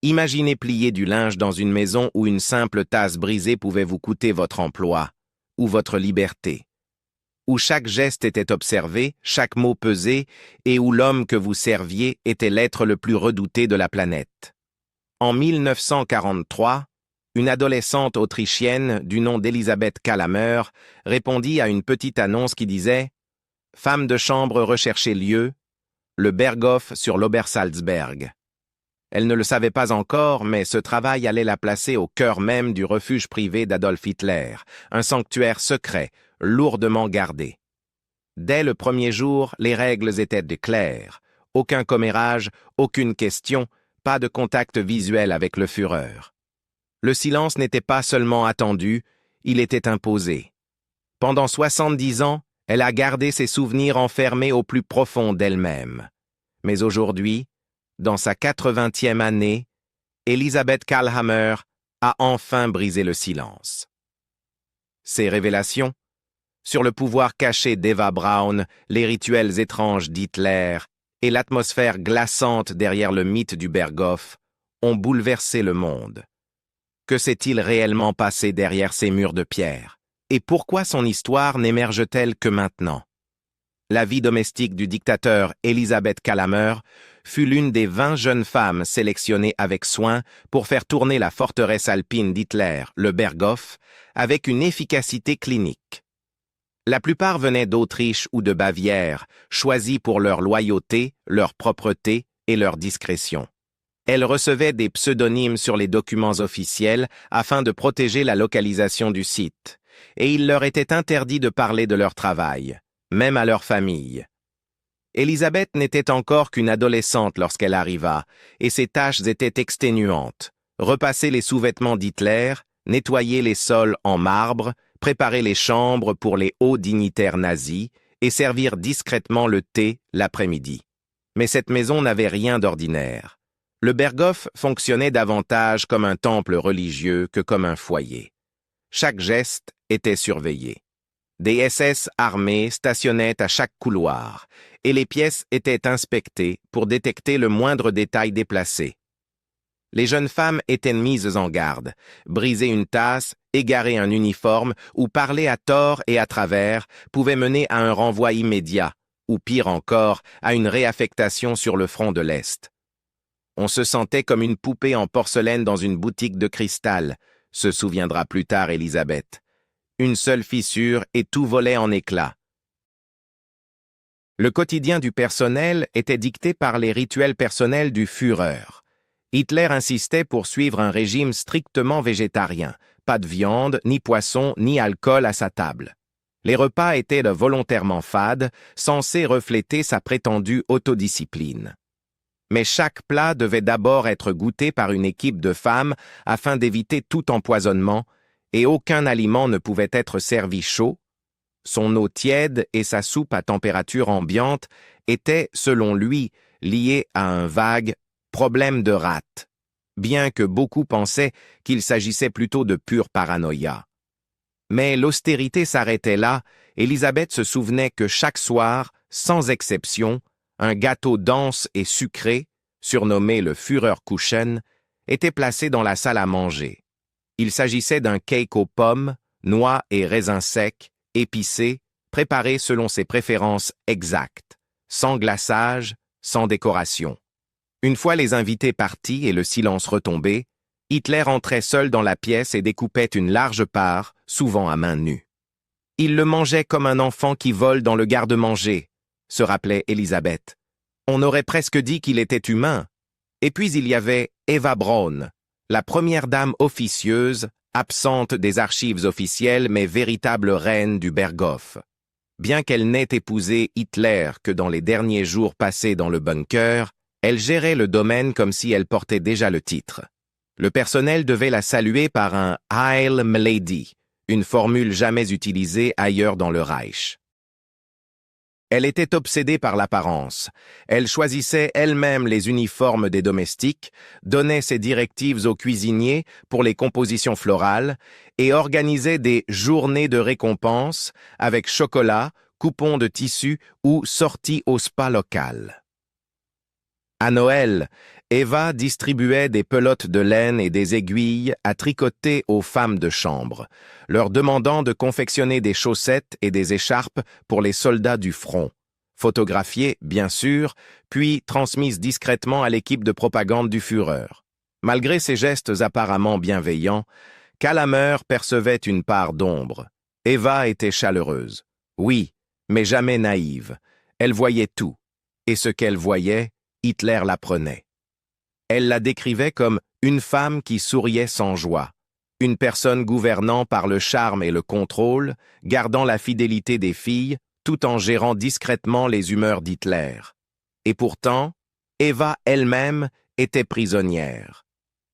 Imaginez plier du linge dans une maison où une simple tasse brisée pouvait vous coûter votre emploi ou votre liberté, où chaque geste était observé, chaque mot pesé, et où l'homme que vous serviez était l'être le plus redouté de la planète. En 1943, une adolescente autrichienne du nom d'Elisabeth Kalamer répondit à une petite annonce qui disait « Femme de chambre recherchée lieu, le Berghof sur l'Obersalzberg ». Elle ne le savait pas encore, mais ce travail allait la placer au cœur même du refuge privé d'Adolf Hitler, un sanctuaire secret, lourdement gardé. Dès le premier jour, les règles étaient claires. Aucun commérage, aucune question, pas de contact visuel avec le Führer. Le silence n'était pas seulement attendu, il était imposé. Pendant 70 ans, elle a gardé ses souvenirs enfermés au plus profond d'elle-même. Mais aujourd'hui, dans sa 80e année, Elisabeth Kallhammer a enfin brisé le silence. Ses révélations sur le pouvoir caché d'Eva Braun, les rituels étranges d'Hitler et l'atmosphère glaçante derrière le mythe du Berghof ont bouleversé le monde. Que s'est-il réellement passé derrière ces murs de pierre? Et pourquoi son histoire n'émerge-t-elle que maintenant? La vie domestique du dictateur Elisabeth Kallhammer fut l'une des 20 jeunes femmes sélectionnées avec soin pour faire tourner la forteresse alpine d'Hitler, le Berghof, avec une efficacité clinique. La plupart venaient d'Autriche ou de Bavière, choisies pour leur loyauté, leur propreté et leur discrétion. Elles recevaient des pseudonymes sur les documents officiels afin de protéger la localisation du site, et il leur était interdit de parler de leur travail, même à leur famille. Elisabeth n'était encore qu'une adolescente lorsqu'elle arriva, et ses tâches étaient exténuantes. Repasser les sous-vêtements d'Hitler, nettoyer les sols en marbre, préparer les chambres pour les hauts dignitaires nazis et servir discrètement le thé l'après-midi. Mais cette maison n'avait rien d'ordinaire. Le Berghof fonctionnait davantage comme un temple religieux que comme un foyer. Chaque geste était surveillé. Des SS armés stationnaient à chaque couloir, et les pièces étaient inspectées pour détecter le moindre détail déplacé. Les jeunes femmes étaient mises en garde. Briser une tasse, égarer un uniforme ou parler à tort et à travers pouvait mener à un renvoi immédiat, ou pire encore, à une réaffectation sur le front de l'Est. On se sentait comme une poupée en porcelaine dans une boutique de cristal, se souviendra plus tard Elisabeth. Une seule fissure et tout volait en éclats. Le quotidien du personnel était dicté par les rituels personnels du Führer. Hitler insistait pour suivre un régime strictement végétarien, pas de viande, ni poisson, ni alcool à sa table. Les repas étaient volontairement fades, censés refléter sa prétendue autodiscipline. Mais chaque plat devait d'abord être goûté par une équipe de femmes afin d'éviter tout empoisonnement, et aucun aliment ne pouvait être servi chaud. Son eau tiède et sa soupe à température ambiante étaient, selon lui, liées à un vague problème de rate, bien que beaucoup pensaient qu'il s'agissait plutôt de pure paranoïa. Mais l'austérité s'arrêtait là, Elisabeth se souvenait que chaque soir, sans exception, un gâteau dense et sucré, surnommé le Führerkuchen, était placé dans la salle à manger. Il s'agissait d'un cake aux pommes, noix et raisins secs, épicé, préparé selon ses préférences exactes, sans glaçage, sans décoration. Une fois les invités partis et le silence retombé, Hitler entrait seul dans la pièce et découpait une large part, souvent à main nue. Il le mangeait comme un enfant qui vole dans le garde-manger, se rappelait Elisabeth. On aurait presque dit qu'il était humain. Et puis il y avait Eva Braun, la première dame officieuse, absente des archives officielles mais véritable reine du Berghof. Bien qu'elle n'ait épousé Hitler que dans les derniers jours passés dans le bunker, elle gérait le domaine comme si elle portait déjà le titre. Le personnel devait la saluer par un « Heil Milady », une formule jamais utilisée ailleurs dans le Reich. Elle était obsédée par l'apparence. Elle choisissait elle-même les uniformes des domestiques, donnait ses directives aux cuisiniers pour les compositions florales et organisait des journées de récompense avec chocolat, coupons de tissu ou sorties au spa local. À Noël, Eva distribuait des pelotes de laine et des aiguilles à tricoter aux femmes de chambre, leur demandant de confectionner des chaussettes et des écharpes pour les soldats du front, photographiées, bien sûr, puis transmises discrètement à l'équipe de propagande du Führer. Malgré ces gestes apparemment bienveillants, Calamer percevait une part d'ombre. Eva était chaleureuse. Oui, mais jamais naïve. Elle voyait tout. Et ce qu'elle voyait, Hitler l'apprenait. Elle la décrivait comme une femme qui souriait sans joie, une personne gouvernant par le charme et le contrôle, gardant la fidélité des filles, tout en gérant discrètement les humeurs d'Hitler. Et pourtant, Eva elle-même était prisonnière.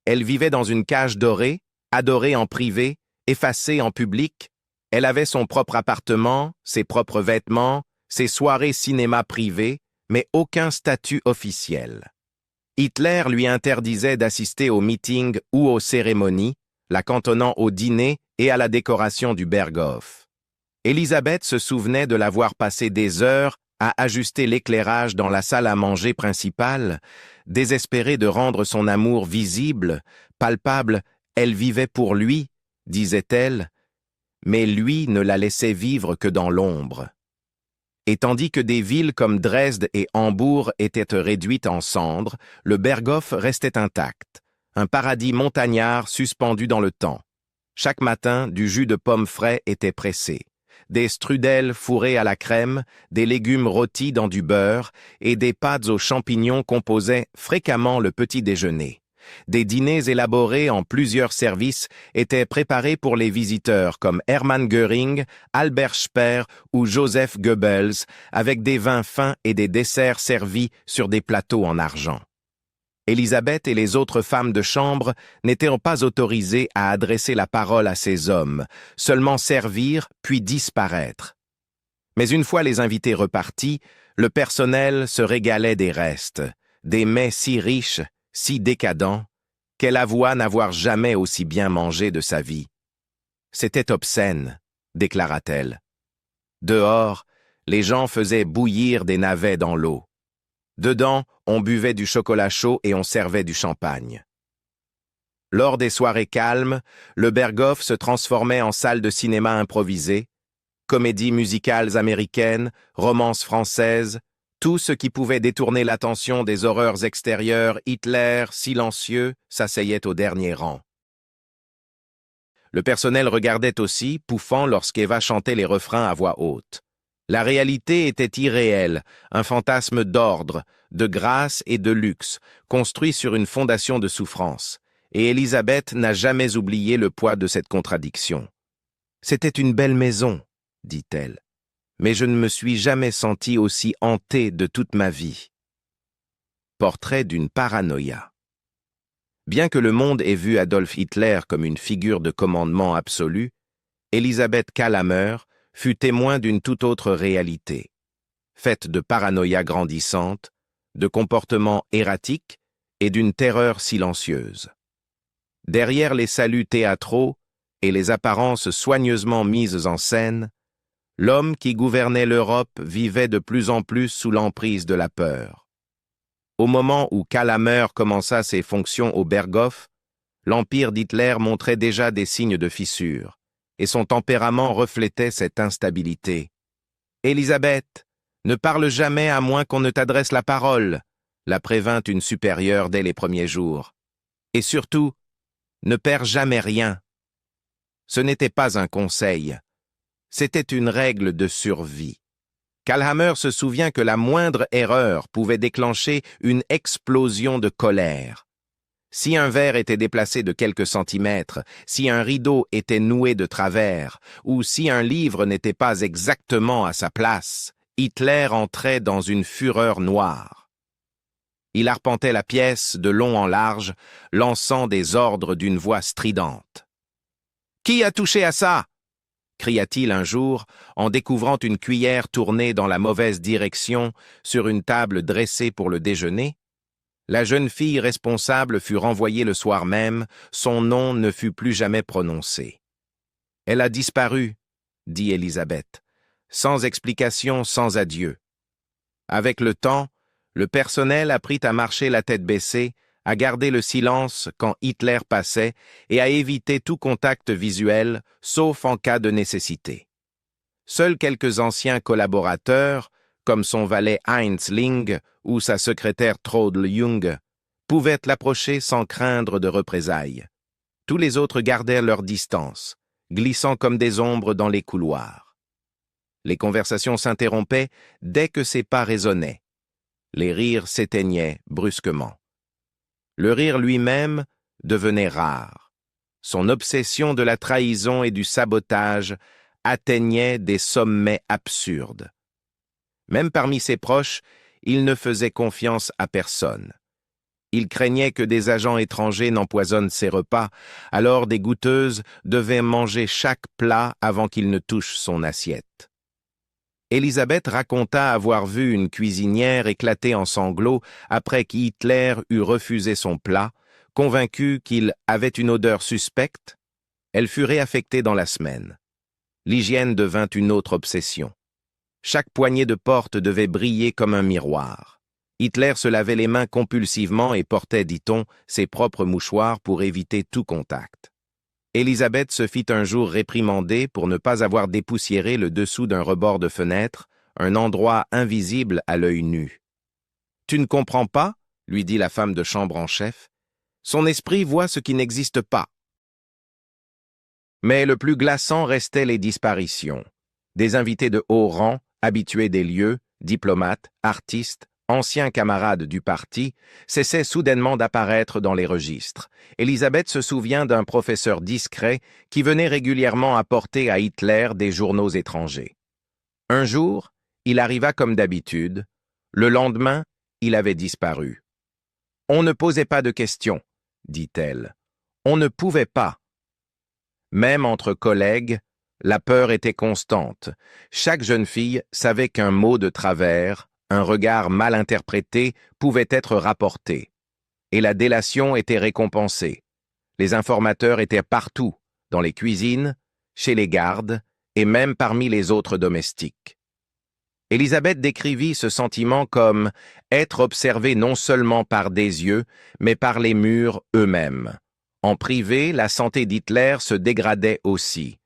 Elle vivait dans une cage dorée, adorée en privé, effacée en public. Elle avait son propre appartement, ses propres vêtements, ses soirées cinéma privées, mais aucun statut officiel. Hitler lui interdisait d'assister aux meetings ou aux cérémonies, la cantonnant au dîner et à la décoration du Berghof. Élisabeth se souvenait de l'avoir passé des heures à ajuster l'éclairage dans la salle à manger principale, désespérée de rendre son amour visible, palpable. Elle vivait pour lui, disait-elle, mais lui ne la laissait vivre que dans l'ombre. Et tandis que des villes comme Dresde et Hambourg étaient réduites en cendres, le Berghof restait intact, un paradis montagnard suspendu dans le temps. Chaque matin, du jus de pomme frais était pressé, des strudels fourrés à la crème, des légumes rôtis dans du beurre et des pâtes aux champignons composaient fréquemment le petit déjeuner. Des dîners élaborés en plusieurs services étaient préparés pour les visiteurs comme Hermann Göring, Albert Speer ou Joseph Goebbels, avec des vins fins et des desserts servis sur des plateaux en argent. Élisabeth et les autres femmes de chambre n'étaient pas autorisées à adresser la parole à ces hommes, seulement servir puis disparaître. Mais une fois les invités repartis, le personnel se régalait des restes, des mets si riches, si décadent, qu'elle avoua n'avoir jamais aussi bien mangé de sa vie. C'était obscène, déclara-t-elle. Dehors, les gens faisaient bouillir des navets dans l'eau. Dedans, on buvait du chocolat chaud et on servait du champagne. Lors des soirées calmes, le Berghof se transformait en salle de cinéma improvisée, comédies musicales américaines, romances françaises, tout ce qui pouvait détourner l'attention des horreurs extérieures. Hitler, silencieux, s'asseyait au dernier rang. Le personnel regardait aussi, pouffant lorsqu'Eva chantait les refrains à voix haute. La réalité était irréelle, un fantasme d'ordre, de grâce et de luxe, construit sur une fondation de souffrance. Et Élisabeth n'a jamais oublié le poids de cette contradiction. « C'était une belle maison, dit-elle. Mais je ne me suis jamais sentie aussi hantée de toute ma vie. » Portrait d'une paranoïa. Bien que le monde ait vu Adolf Hitler comme une figure de commandement absolu, Elisabeth Calamer fut témoin d'une toute autre réalité, faite de paranoïa grandissante, de comportements erratiques et d'une terreur silencieuse. Derrière les saluts théâtraux et les apparences soigneusement mises en scène, l'homme qui gouvernait l'Europe vivait de plus en plus sous l'emprise de la peur. Au moment où Calamer commença ses fonctions au Berghof, l'empire d'Hitler montrait déjà des signes de fissure, et son tempérament reflétait cette instabilité. « Élisabeth, ne parle jamais à moins qu'on ne t'adresse la parole », la prévint une supérieure dès les premiers jours. « Et surtout, ne perds jamais rien. » Ce n'était pas un conseil. C'était une règle de survie. Calamer se souvient que la moindre erreur pouvait déclencher une explosion de colère. Si un verre était déplacé de quelques centimètres, si un rideau était noué de travers, ou si un livre n'était pas exactement à sa place, Hitler entrait dans une fureur noire. Il arpentait la pièce de long en large, lançant des ordres d'une voix stridente. « Qui a touché à ça ?» cria-t-il un jour, en découvrant une cuillère tournée dans la mauvaise direction sur une table dressée pour le déjeuner. La jeune fille responsable fut renvoyée le soir même, son nom ne fut plus jamais prononcé. « Elle a disparu, » dit Élisabeth, sans explication, sans adieu. Avec le temps, le personnel apprit à marcher la tête baissée, à garder le silence quand Hitler passait et à éviter tout contact visuel, sauf en cas de nécessité. Seuls quelques anciens collaborateurs, comme son valet Heinz Ling ou sa secrétaire Traudl Jung, pouvaient l'approcher sans craindre de représailles. Tous les autres gardèrent leur distance, glissant comme des ombres dans les couloirs. Les conversations s'interrompaient dès que ses pas résonnaient. Les rires s'éteignaient brusquement. Le rire lui-même devenait rare. Son obsession de la trahison et du sabotage atteignait des sommets absurdes. Même parmi ses proches, il ne faisait confiance à personne. Il craignait que des agents étrangers n'empoisonnent ses repas, alors des goûteuses devaient manger chaque plat avant qu'il ne touche son assiette. Elisabeth raconta avoir vu une cuisinière éclater en sanglots après qu'Hitler eut refusé son plat, convaincue qu'il avait une odeur suspecte. Elle fut réaffectée dans la semaine. L'hygiène devint une autre obsession. Chaque poignée de porte devait briller comme un miroir. Hitler se lavait les mains compulsivement et portait, dit-on, ses propres mouchoirs pour éviter tout contact. Elisabeth se fit un jour réprimander pour ne pas avoir dépoussiéré le dessous d'un rebord de fenêtre, un endroit invisible à l'œil nu. « Tu ne comprends pas ?» lui dit la femme de chambre en chef. « Son esprit voit ce qui n'existe pas. » Mais le plus glaçant restait les disparitions. Des invités de haut rang, habitués des lieux, diplomates, artistes, anciens camarades du parti, cessaient soudainement d'apparaître dans les registres. Elisabeth se souvient d'un professeur discret qui venait régulièrement apporter à Hitler des journaux étrangers. Un jour, il arriva comme d'habitude. Le lendemain, il avait disparu. « On ne posait pas de questions, » dit-elle. « On ne pouvait pas. » Même entre collègues, la peur était constante. Chaque jeune fille savait qu'un mot de travers, un regard mal interprété pouvait être rapporté. Et la délation était récompensée. Les informateurs étaient partout, dans les cuisines, chez les gardes et même parmi les autres domestiques. Elisabeth décrivit ce sentiment comme être observé non seulement par des yeux, mais par les murs eux-mêmes. En privé, la santé d'Hitler se dégradait aussi.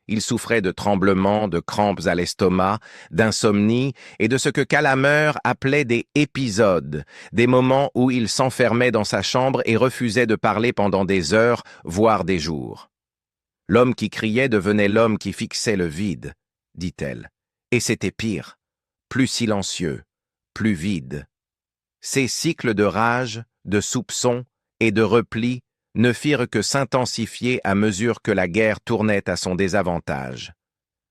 Il souffrait de tremblements, de crampes à l'estomac, d'insomnie et de ce que Calamer appelait des épisodes, des moments où il s'enfermait dans sa chambre et refusait de parler pendant des heures, voire des jours. L'homme qui criait devenait l'homme qui fixait le vide, dit-elle. Et c'était pire, plus silencieux, plus vide. Ces cycles de rage, de soupçons et de repli ne firent que s'intensifier à mesure que la guerre tournait à son désavantage.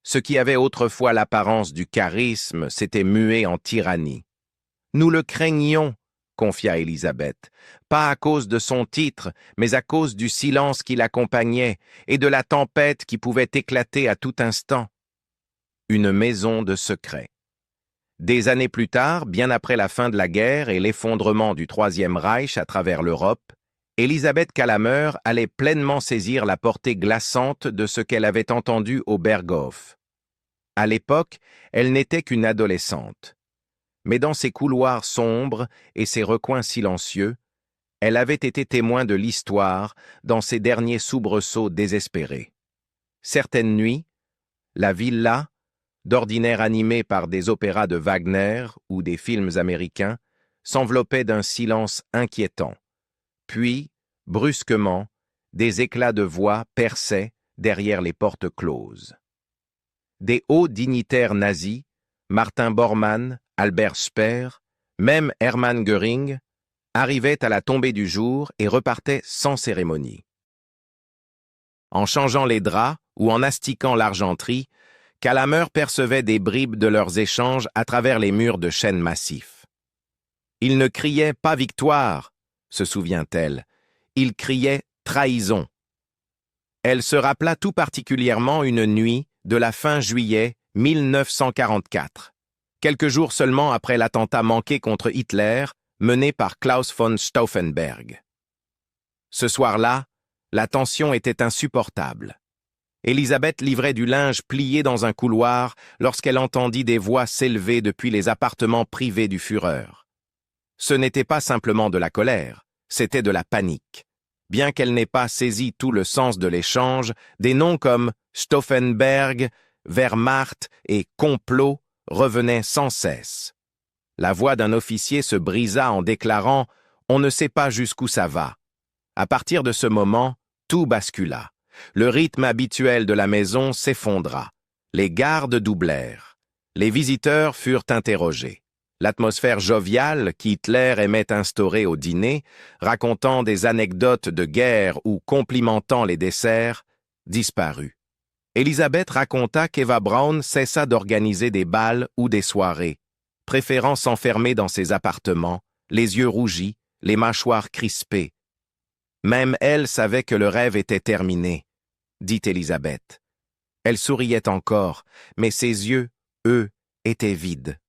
Ce qui avait autrefois l'apparence du charisme s'était mué en tyrannie. « Nous le craignions », confia Elisabeth, « pas à cause de son titre, mais à cause du silence qui l'accompagnait et de la tempête qui pouvait éclater à tout instant. » Une maison de secrets. Des années plus tard, bien après la fin de la guerre et l'effondrement du Troisième Reich à travers l'Europe, Elisabeth Calamer allait pleinement saisir la portée glaçante de ce qu'elle avait entendu au Berghof. À l'époque, elle n'était qu'une adolescente. Mais dans ses couloirs sombres et ses recoins silencieux, elle avait été témoin de l'histoire dans ses derniers soubresauts désespérés. Certaines nuits, la villa, d'ordinaire animée par des opéras de Wagner ou des films américains, s'enveloppait d'un silence inquiétant. Puis, brusquement, des éclats de voix perçaient derrière les portes closes. Des hauts dignitaires nazis, Martin Bormann, Albert Speer, même Hermann Göring, arrivaient à la tombée du jour et repartaient sans cérémonie. En changeant les draps ou en astiquant l'argenterie, Calamer percevait des bribes de leurs échanges à travers les murs de chêne massif. Ils ne criaient pas victoire, se souvient-elle, ils criaient trahison. Elle se rappela tout particulièrement une nuit de la fin juillet 1944, quelques jours seulement après l'attentat manqué contre Hitler mené par Klaus von Stauffenberg. Ce soir-là, la tension était insupportable. Elisabeth livrait du linge plié dans un couloir lorsqu'elle entendit des voix s'élever depuis les appartements privés du Führer. Ce n'était pas simplement de la colère, c'était de la panique. Bien qu'elle n'ait pas saisi tout le sens de l'échange, des noms comme Stauffenberg, Wehrmacht et complot revenaient sans cesse. La voix d'un officier se brisa en déclarant « On ne sait pas jusqu'où ça va ». À partir de ce moment, tout bascula. Le rythme habituel de la maison s'effondra. Les gardes doublèrent. Les visiteurs furent interrogés. L'atmosphère joviale qu'Hitler aimait instaurer au dîner, racontant des anecdotes de guerre ou complimentant les desserts, disparut. Elisabeth raconta qu'Eva Braun cessa d'organiser des bals ou des soirées, préférant s'enfermer dans ses appartements, les yeux rougis, les mâchoires crispées. Même elle savait que le rêve était terminé, dit Elisabeth. Elle souriait encore, mais ses yeux, eux, étaient vides.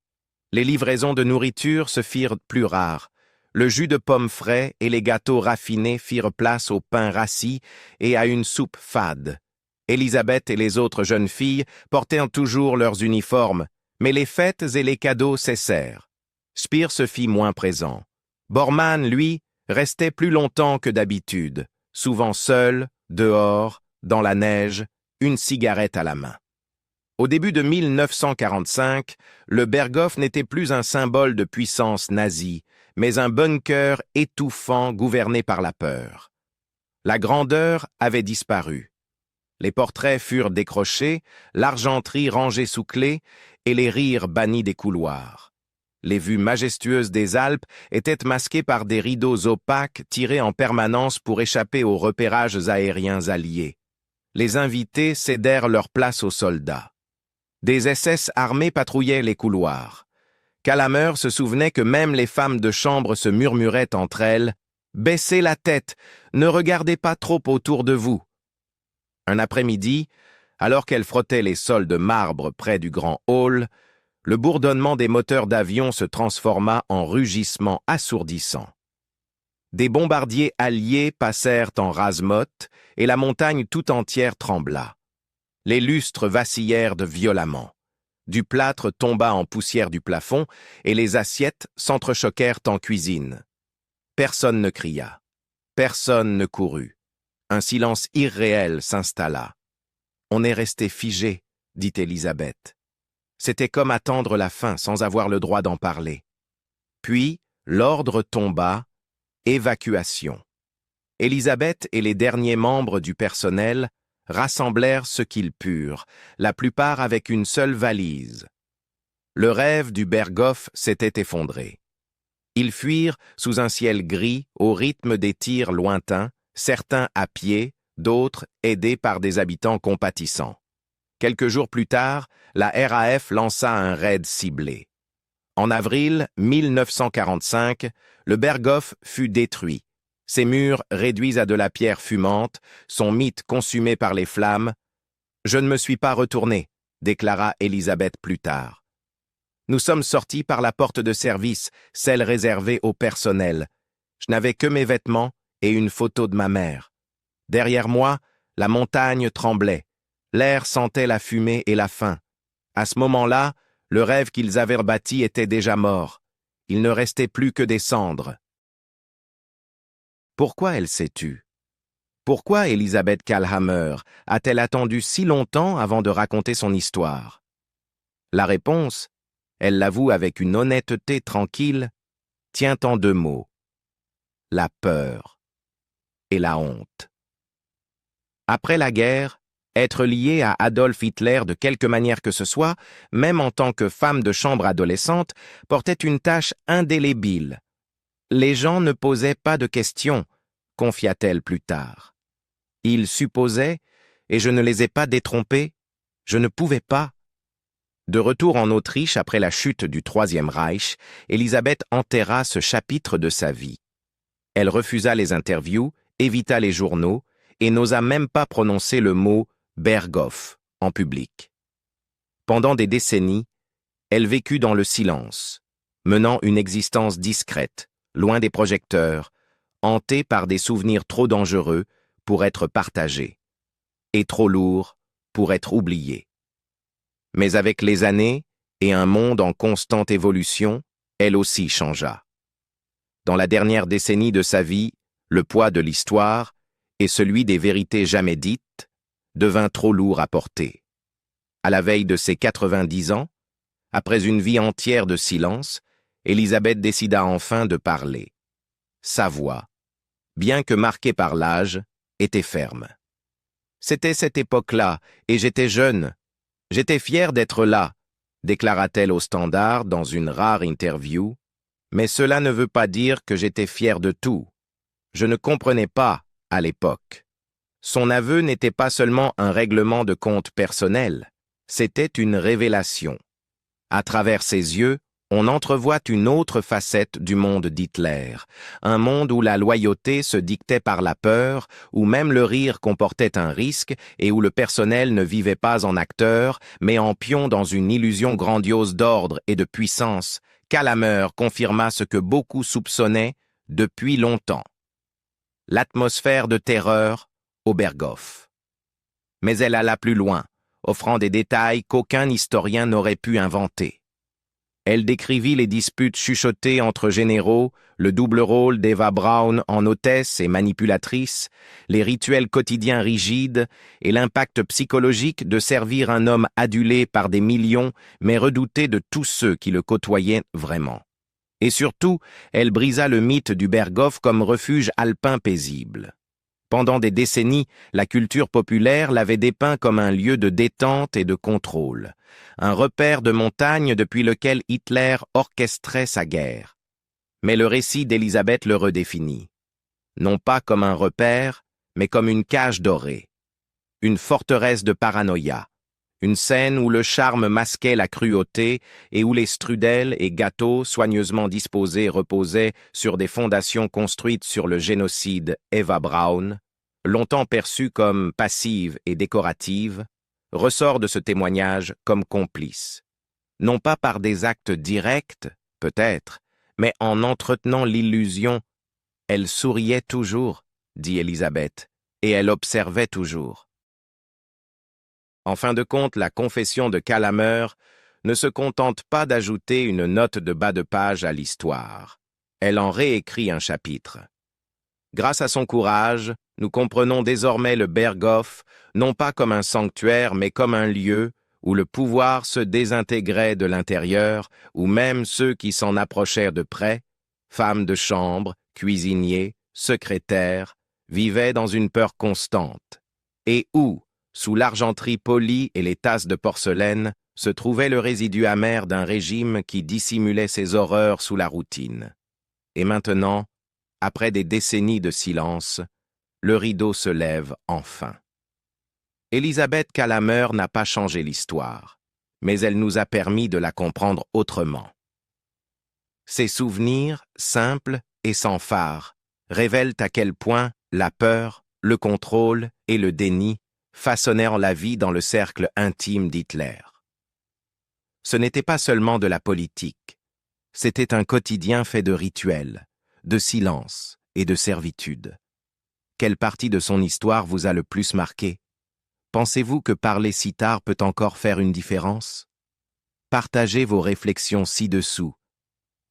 Les livraisons de nourriture se firent plus rares. Le jus de pommes frais et les gâteaux raffinés firent place au pain rassis et à une soupe fade. Elisabeth et les autres jeunes filles portaient toujours leurs uniformes, mais les fêtes et les cadeaux cessèrent. Speer se fit moins présent. Bormann, lui, restait plus longtemps que d'habitude, souvent seul, dehors, dans la neige, une cigarette à la main. Au début de 1945, le Berghof n'était plus un symbole de puissance nazie, mais un bunker étouffant gouverné par la peur. La grandeur avait disparu. Les portraits furent décrochés, l'argenterie rangée sous clé et les rires bannis des couloirs. Les vues majestueuses des Alpes étaient masquées par des rideaux opaques tirés en permanence pour échapper aux repérages aériens alliés. Les invités cédèrent leur place aux soldats. Des SS armés patrouillaient les couloirs. Calamer se souvenait que même les femmes de chambre se murmuraient entre elles « Baissez la tête, ne regardez pas trop autour de vous ». Un après-midi, alors qu'elle frottait les sols de marbre près du grand hall, le bourdonnement des moteurs d'avion se transforma en rugissement assourdissant. Des bombardiers alliés passèrent en rase-motte et la montagne tout entière trembla. Les lustres vacillèrent violemment. Du plâtre tomba en poussière du plafond et les assiettes s'entrechoquèrent en cuisine. Personne ne cria. Personne ne courut. Un silence irréel s'installa. « On est resté figé », dit Elisabeth. C'était comme attendre la fin sans avoir le droit d'en parler. Puis, l'ordre tomba, évacuation. Elisabeth et les derniers membres du personnel rassemblèrent ce qu'ils purent, la plupart avec une seule valise. Le rêve du Berghof s'était effondré. Ils fuirent sous un ciel gris au rythme des tirs lointains, certains à pied, d'autres aidés par des habitants compatissants. Quelques jours plus tard, la RAF lança un raid ciblé. En avril 1945, le Berghof fut détruit. Ses murs réduits à de la pierre fumante, son mythe consumé par les flammes. « Je ne me suis pas retourné », déclara Elisabeth plus tard. « Nous sommes sortis par la porte de service, celle réservée au personnel. Je n'avais que mes vêtements et une photo de ma mère. Derrière moi, la montagne tremblait. L'air sentait la fumée et la faim. À ce moment-là, le rêve qu'ils avaient bâti était déjà mort. Il ne restait plus que des cendres. » Pourquoi elle s'est tue? Pourquoi Elisabeth Kalhammer a-t-elle attendu si longtemps avant de raconter son histoire? La réponse, elle l'avoue avec une honnêteté tranquille, tient en deux mots. La peur et la honte. Après la guerre, être liée à Adolf Hitler de quelque manière que ce soit, même en tant que femme de chambre adolescente, portait une tâche indélébile. Les gens ne posaient pas de questions, confia-t-elle plus tard. Ils supposaient, et je ne les ai pas détrompés, je ne pouvais pas. De retour en Autriche après la chute du Troisième Reich, Elisabeth enterra ce chapitre de sa vie. Elle refusa les interviews, évita les journaux et n'osa même pas prononcer le mot « Berghof » en public. Pendant des décennies, elle vécut dans le silence, menant une existence discrète, loin des projecteurs, hantée par des souvenirs trop dangereux pour être partagés, et trop lourds pour être oubliés. Mais avec les années et un monde en constante évolution, elle aussi changea. Dans la dernière décennie de sa vie, le poids de l'histoire et celui des vérités jamais dites devint trop lourd à porter. À la veille de ses 90 ans, après une vie entière de silence, Élisabeth décida enfin de parler. Sa voix, bien que marquée par l'âge, était ferme. C'était cette époque-là, et j'étais jeune. J'étais fière d'être là, déclara-t-elle au Standard dans une rare interview, mais cela ne veut pas dire que j'étais fière de tout. Je ne comprenais pas, à l'époque. Son aveu n'était pas seulement un règlement de compte personnel, c'était une révélation. À travers ses yeux, on entrevoit une autre facette du monde d'Hitler, un monde où la loyauté se dictait par la peur, où même le rire comportait un risque et où le personnel ne vivait pas en acteur, mais en pion dans une illusion grandiose d'ordre et de puissance. Calameur confirma ce que beaucoup soupçonnaient depuis longtemps. L'atmosphère de terreur au Berghof. Mais elle alla plus loin, offrant des détails qu'aucun historien n'aurait pu inventer. Elle décrivit les disputes chuchotées entre généraux, le double rôle d'Eva Braun en hôtesse et manipulatrice, les rituels quotidiens rigides et l'impact psychologique de servir un homme adulé par des millions mais redouté de tous ceux qui le côtoyaient vraiment. Et surtout, elle brisa le mythe du Berghof comme refuge alpin paisible. Pendant des décennies, la culture populaire l'avait dépeint comme un lieu de détente et de contrôle, un repère de montagne depuis lequel Hitler orchestrait sa guerre. Mais le récit d'Élisabeth le redéfinit. Non pas comme un repère, mais comme une cage dorée, une forteresse de paranoïa, une scène où le charme masquait la cruauté et où les strudels et gâteaux soigneusement disposés reposaient sur des fondations construites sur le génocide Eva Braun, longtemps perçue comme passive et décorative, ressort de ce témoignage comme complice. Non pas par des actes directs, peut-être, mais en entretenant l'illusion. Elle souriait toujours, dit Élisabeth, et elle observait toujours. En fin de compte, la confession de Calameur ne se contente pas d'ajouter une note de bas de page à l'histoire. Elle en réécrit un chapitre. Grâce à son courage, nous comprenons désormais le Berghof, non pas comme un sanctuaire, mais comme un lieu où le pouvoir se désintégrait de l'intérieur, où même ceux qui s'en approchèrent de près, femmes de chambre, cuisiniers, secrétaires, vivaient dans une peur constante, et où, sous l'argenterie polie et les tasses de porcelaine, se trouvait le résidu amer d'un régime qui dissimulait ses horreurs sous la routine. Et maintenant, après des décennies de silence, le rideau se lève enfin. Élisabeth Calameur n'a pas changé l'histoire, mais elle nous a permis de la comprendre autrement. Ses souvenirs, simples et sans phare, révèlent à quel point la peur, le contrôle et le déni façonnèrent la vie dans le cercle intime d'Hitler. Ce n'était pas seulement de la politique, c'était un quotidien fait de rituels, de silence et de servitude. Quelle partie de son histoire vous a le plus marqué? Pensez-vous que parler si tard peut encore faire une différence? Partagez vos réflexions ci-dessous.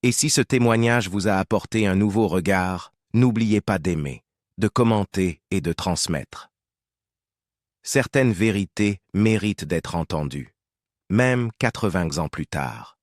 Et si ce témoignage vous a apporté un nouveau regard, n'oubliez pas d'aimer, de commenter et de transmettre. Certaines vérités méritent d'être entendues, même 80 ans plus tard.